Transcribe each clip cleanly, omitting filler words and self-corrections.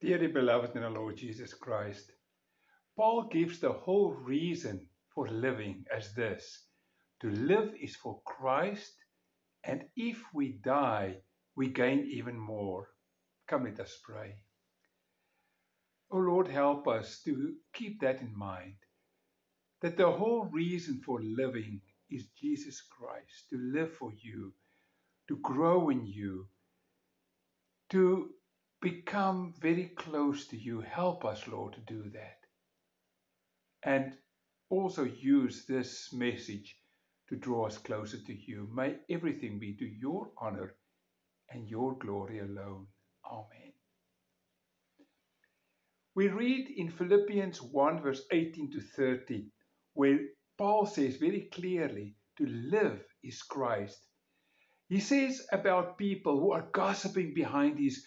Dearly beloved in the Lord Jesus Christ, Paul gives the whole reason for living as this: to live is for Christ, and if we die, we gain even more. Come, let us pray. O Lord, help us to keep that in mind, that the whole reason for living is Jesus Christ, to live for you, to grow in you, to become very close to you. Help us, Lord, to do that. And also use this message to draw us closer to you. May everything be to your honor and your glory alone. Amen. We read in Philippians 1 verse 18 to 30, where Paul says very clearly, to live is Christ. He says about people who are gossiping behind his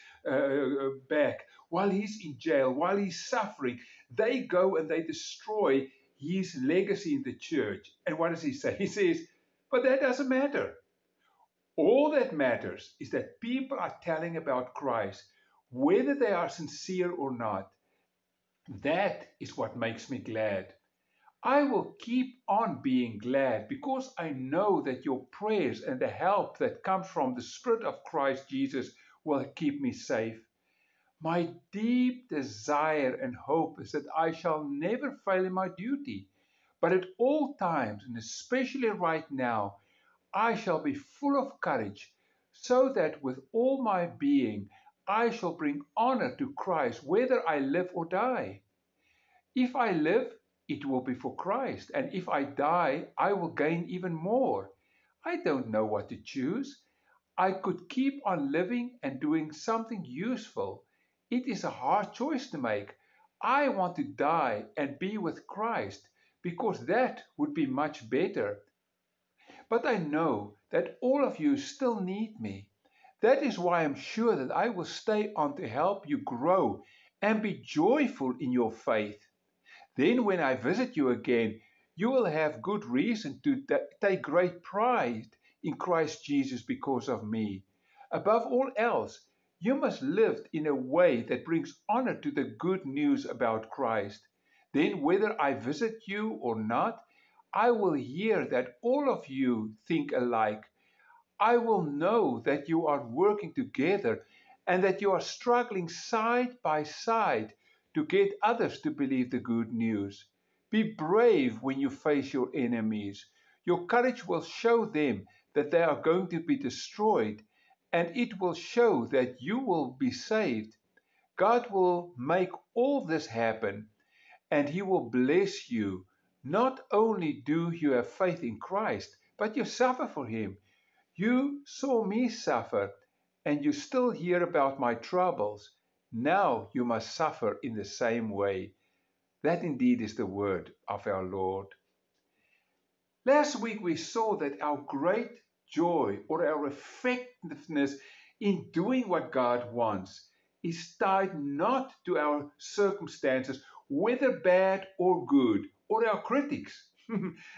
back while he's in jail, while he's suffering. They go and they destroy his legacy in the church. And what does he say? He says, but that doesn't matter. All that matters is that people are telling about Christ, whether they are sincere or not. That is what makes me glad. I will keep on being glad because I know that your prayers and the help that comes from the Spirit of Christ Jesus will keep me safe. My deep desire and hope is that I shall never fail in my duty, but at all times, and especially right now, I shall be full of courage, so that with all my being I shall bring honor to Christ whether I live or die. If I live, it will be for Christ, and if I die, I will gain even more. I don't know what to choose. I could keep on living and doing something useful. It is a hard choice to make. I want to die and be with Christ, because that would be much better. But I know that all of you still need me. That is why I'm sure that I will stay on to help you grow and be joyful in your faith. Then, when I visit you again, you will have good reason to take great pride in Christ Jesus because of me. Above all else, you must live in a way that brings honor to the good news about Christ. Then, whether I visit you or not, I will hear that all of you think alike. I will know that you are working together and that you are struggling side by side to get others to believe the good news. Be brave when you face your enemies. Your courage will show them that they are going to be destroyed, and it will show that you will be saved. God will make all this happen, and He will bless you. Not only do you have faith in Christ, but you suffer for Him. You saw me suffer, and you still hear about my troubles. Now you must suffer in the same way. That indeed is the word of our Lord. Last week we saw that our great joy or our effectiveness in doing what God wants is tied not to our circumstances, whether bad or good, or our critics.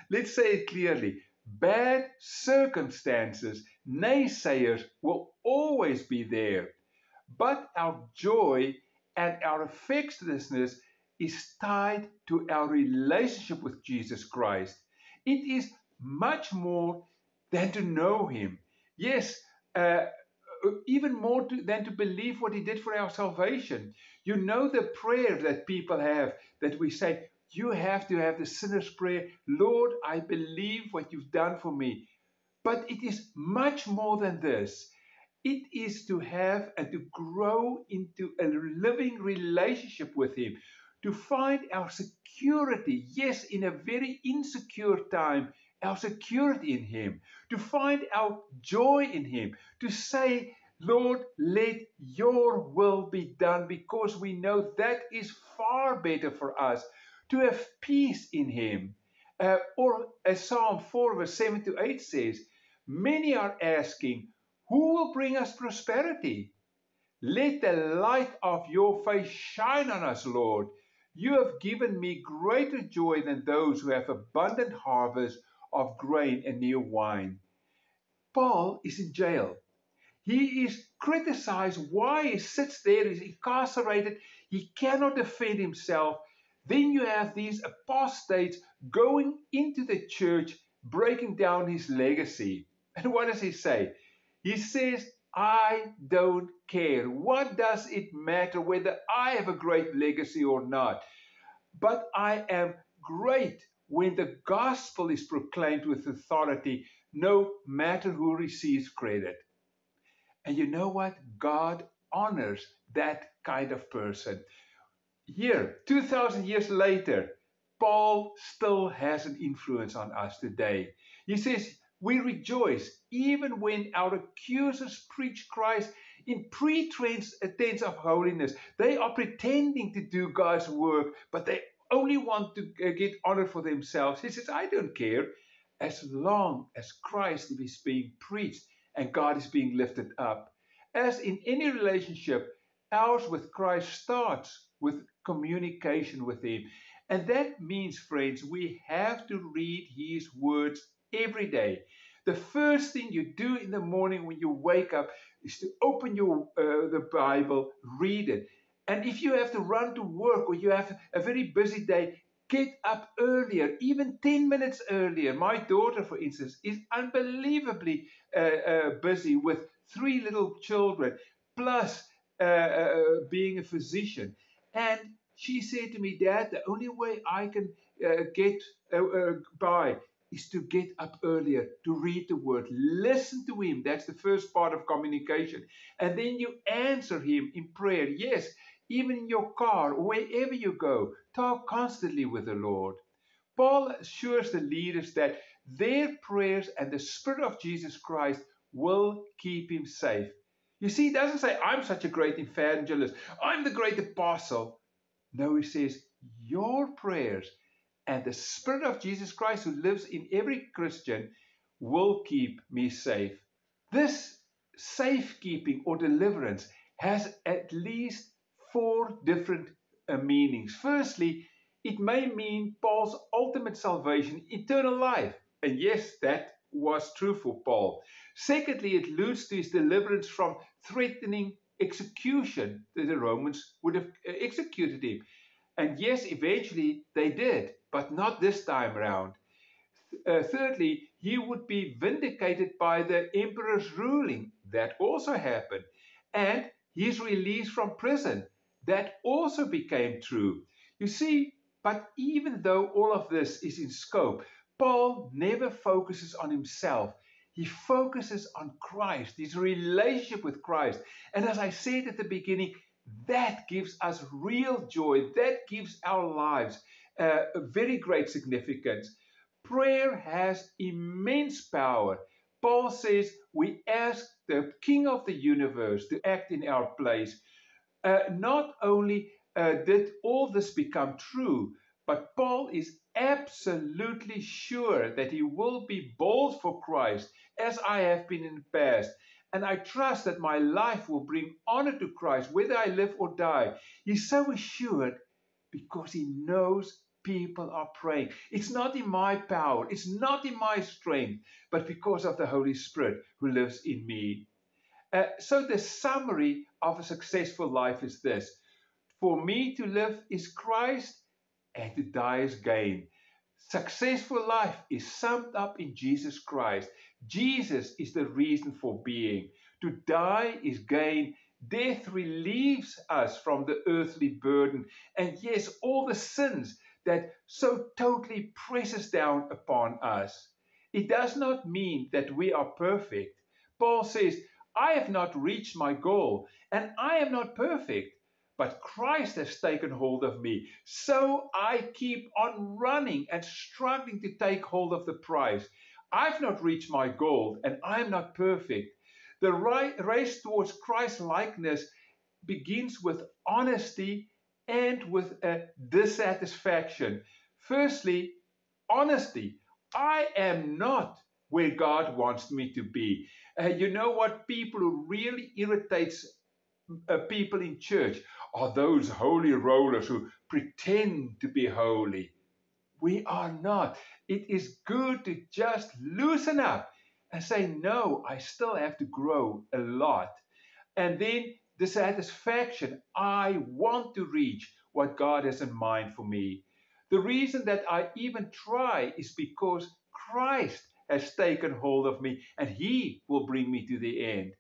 Let's say it clearly. Bad circumstances, naysayers will always be there. But our joy and our effectiveness is tied to our relationship with Jesus Christ. It is much more than to know Him. Yes, even more than to believe what He did for our salvation. You know the prayer that people have that we say, you have to have the sinner's prayer. Lord, I believe what you've done for me. But it is much more than this. It is to have and to grow into a living relationship with Him, to find our security, yes, in a very insecure time, our security in Him, to find our joy in Him, to say, Lord, let your will be done, because we know that is far better for us, to have peace in Him. Or as Psalm 4 verse 7 to 8 says, many are asking, who will bring us prosperity? Let the light of your face shine on us, Lord. You have given me greater joy than those who have abundant harvest of grain and new wine. Paul is in jail. He is criticized why he sits there, he's incarcerated, he cannot defend himself. Then you have these apostates going into the church, breaking down his legacy. And what does he say? He says, I don't care. What does it matter whether I have a great legacy or not? But I am great when the gospel is proclaimed with authority, no matter who receives credit. And you know what? God honors that kind of person. Here, 2,000 years later, Paul still has an influence on us today. He says, we rejoice even when our accusers preach Christ in pretense of holiness. They are pretending to do God's work, but they only want to get honor for themselves. He says, I don't care as long as Christ is being preached and God is being lifted up. As in any relationship, ours with Christ starts with communication with Him. And that means, friends, we have to read His words every day. The first thing you do in the morning when you wake up is to open the Bible, read it. And if you have to run to work or you have a very busy day, get up earlier, even 10 minutes earlier. My daughter, for instance, is unbelievably busy with 3 little children, plus being a physician. And she said to me, Dad, the only way I can get by is to get up earlier, to read the word, listen to Him. That's the first part of communication. And then you answer Him in prayer. Yes, even in your car, or wherever you go, talk constantly with the Lord. Paul assures the leaders that their prayers and the Spirit of Jesus Christ will keep him safe. You see, he doesn't say, I'm such a great evangelist, I'm the great apostle. No, he says, your prayers and the Spirit of Jesus Christ who lives in every Christian will keep me safe. This safekeeping or deliverance has at least 4 different meanings. Firstly, it may mean Paul's ultimate salvation, eternal life. And yes, that was true for Paul. Secondly, it alludes to his deliverance from threatening execution. The Romans would have executed him. And yes, eventually they did, but not this time around. Thirdly, he would be vindicated by the emperor's ruling. That also happened. And his release from prison. That also became true. You see, but even though all of this is in scope, Paul never focuses on himself. He focuses on Christ, his relationship with Christ. And as I said at the beginning, that gives us real joy. That gives our lives a very great significance. Prayer has immense power. Paul says we ask the King of the universe to act in our place. Not only did all this become true, but Paul is absolutely sure that he will be bold for Christ, as I have been in the past. And I trust that my life will bring honor to Christ, whether I live or die. He's so assured because he knows people are praying. It's not in my power, it's not in my strength, but because of the Holy Spirit who lives in me. So the summary of a successful life is this. For me to live is Christ, and to die is gain. Successful life is summed up in Jesus Christ. Jesus is the reason for being. To die is gain. Death relieves us from the earthly burden. And yes, all the sins that so totally presses down upon us. It does not mean that we are perfect. Paul says, I have not reached my goal, and I am not perfect. But Christ has taken hold of me. So I keep on running and struggling to take hold of the prize. I've not reached my goal, and I'm not perfect. The race towards Christ likeness begins with honesty and with a dissatisfaction. Firstly, honesty. I am not where God wants me to be. You know what? People who really irritates people in church are those holy rollers who pretend to be holy. We are not. It is good to just loosen up and say, no, I still have to grow a lot. And then the satisfaction, I want to reach what God has in mind for me. The reason that I even try is because Christ has taken hold of me and He will bring me to the end.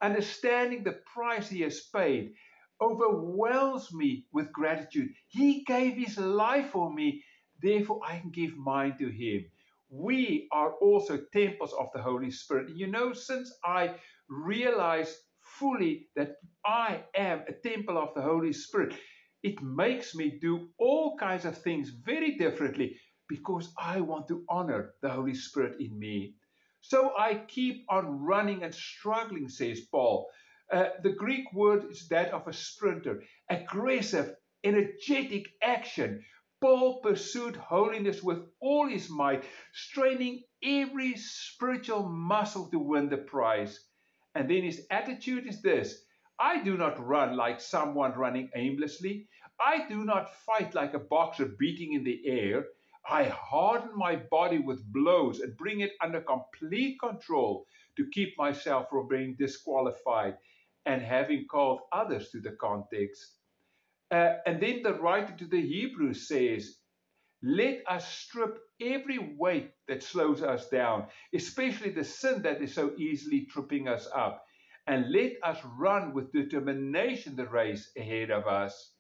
Understanding the price He has paid overwhelms me with gratitude. He gave His life for me, therefore I can give mine to Him. We are also temples of the Holy Spirit. You know, since I realize fully that I am a temple of the Holy Spirit, it makes me do all kinds of things very differently because I want to honor the Holy Spirit in me. So I keep on running and struggling, says Paul. The Greek word is that of a sprinter, aggressive, energetic action. Paul pursued holiness with all his might, straining every spiritual muscle to win the prize. And then his attitude is this: I do not run like someone running aimlessly. I do not fight like a boxer beating in the air. I harden my body with blows and bring it under complete control to keep myself from being disqualified and having called others to the context. And then the writer to the Hebrews says, let us strip every weight that slows us down, especially the sin that is so easily tripping us up, and let us run with determination the race ahead of us.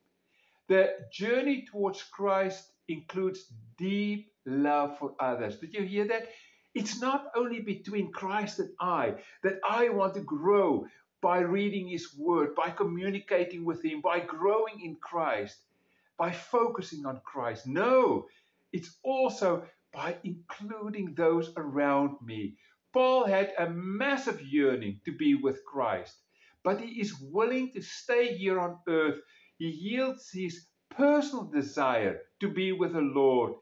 The journey towards Christ includes deep love for others. Did you hear that? It's not only between Christ and I that I want to grow by reading His Word, by communicating with Him, by growing in Christ, by focusing on Christ. No, it's also by including those around me. Paul had a massive yearning to be with Christ, but he is willing to stay here on earth. He yields his personal desire to be with the Lord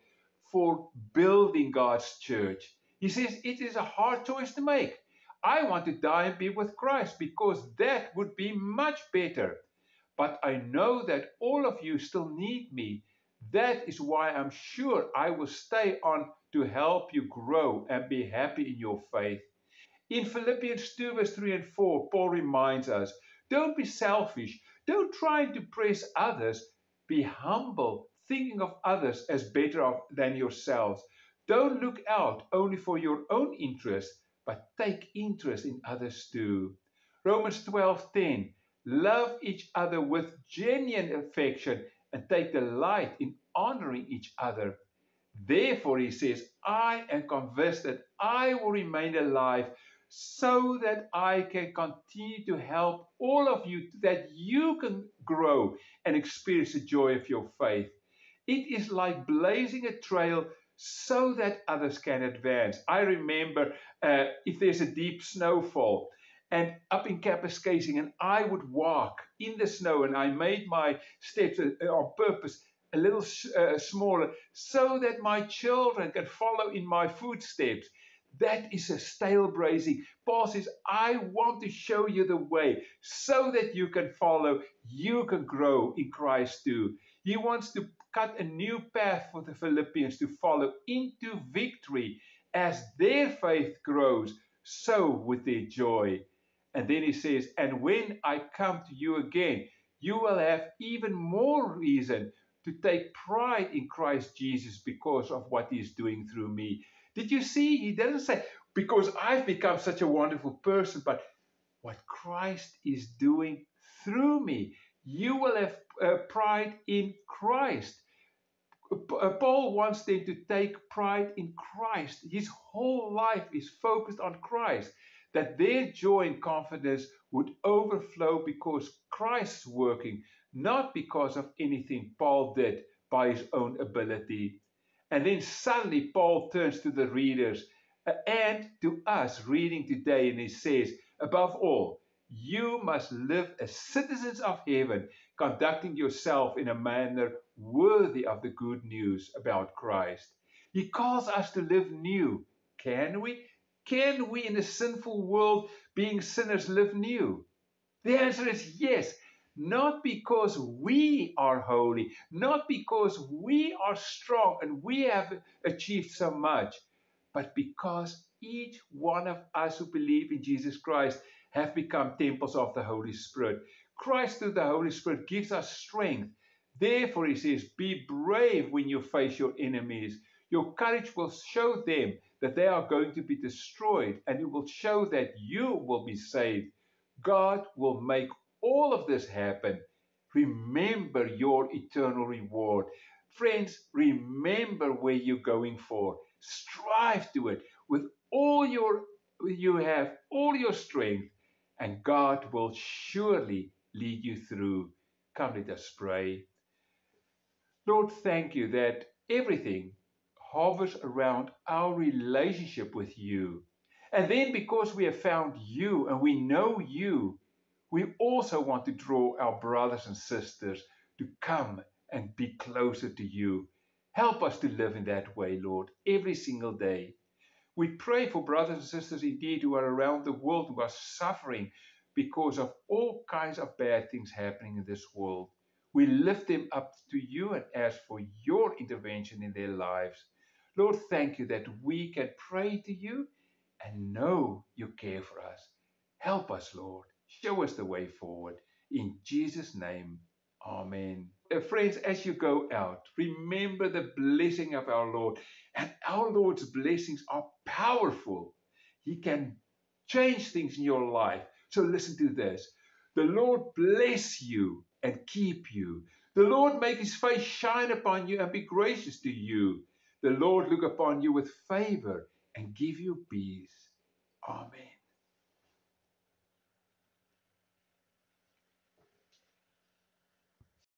for building God's church. He says it is a hard choice to make. I want to die and be with Christ because that would be much better. But I know that all of you still need me. That is why I'm sure I will stay on to help you grow and be happy in your faith. In Philippians 2, verse 3 and 4, Paul reminds us, don't be selfish. Don't try to impress others. Be humble, thinking of others as better off than yourselves. Don't look out only for your own interest, but take interest in others too. Romans 12:10, love each other with genuine affection and take delight in honoring each other. Therefore, he says, I am convinced that I will remain alive so that I can continue to help all of you, that you can grow and experience the joy of your faith. It is like blazing a trail so that others can advance. I remember if there's a deep snowfall and up in Kapuskasing, and I would walk in the snow, and I made my steps on purpose a little smaller so that my children can follow in my footsteps. That is a stale bracing. Paul says, I want to show you the way so that you can follow, you can grow in Christ too. He wants to cut a new path for the Philippians to follow into victory. As their faith grows, so with their joy. And then he says, and when I come to you again, you will have even more reason to take pride in Christ Jesus because of what He's doing through me. Did you see? He doesn't say, because I've become such a wonderful person, but what Christ is doing through me. You will have pride in Christ. Paul wants them to take pride in Christ. His whole life is focused on Christ, that their joy and confidence would overflow because Christ's working, not because of anything Paul did by his own ability. And then suddenly Paul turns to the readers and to us reading today, and he says, above all, you must live as citizens of heaven, conducting yourself in a manner worthy of the good news about Christ. He calls us to live new. Can we? Can we in a sinful world, being sinners, live new? The answer is yes. Not because we are holy, not because we are strong and we have achieved so much, but because each one of us who believe in Jesus Christ have become temples of the Holy Spirit. Christ through the Holy Spirit gives us strength. Therefore, he says, be brave when you face your enemies. Your courage will show them that they are going to be destroyed, and it will show that you will be saved. God will make all of this happen. Remember your eternal reward. Friends, remember where you're going for. Strive to it with you have all your strength, and God will surely lead you through. Come, let us pray. Lord, thank you that everything hovers around our relationship with you. And then because we have found you and we know you, we also want to draw our brothers and sisters to come and be closer to you. Help us to live in that way, Lord, every single day. We pray for brothers and sisters indeed who are around the world who are suffering because of all kinds of bad things happening in this world. We lift them up to you and ask for your intervention in their lives. Lord, thank you that we can pray to you and know you care for us. Help us, Lord. Show us the way forward. In Jesus' name, amen. Friends, as you go out, remember the blessing of our Lord. And our Lord's blessings are powerful. He can change things in your life. So listen to this. The Lord bless you and keep you. The Lord make his face shine upon you and be gracious to you. The Lord look upon you with favor and give you peace. Amen.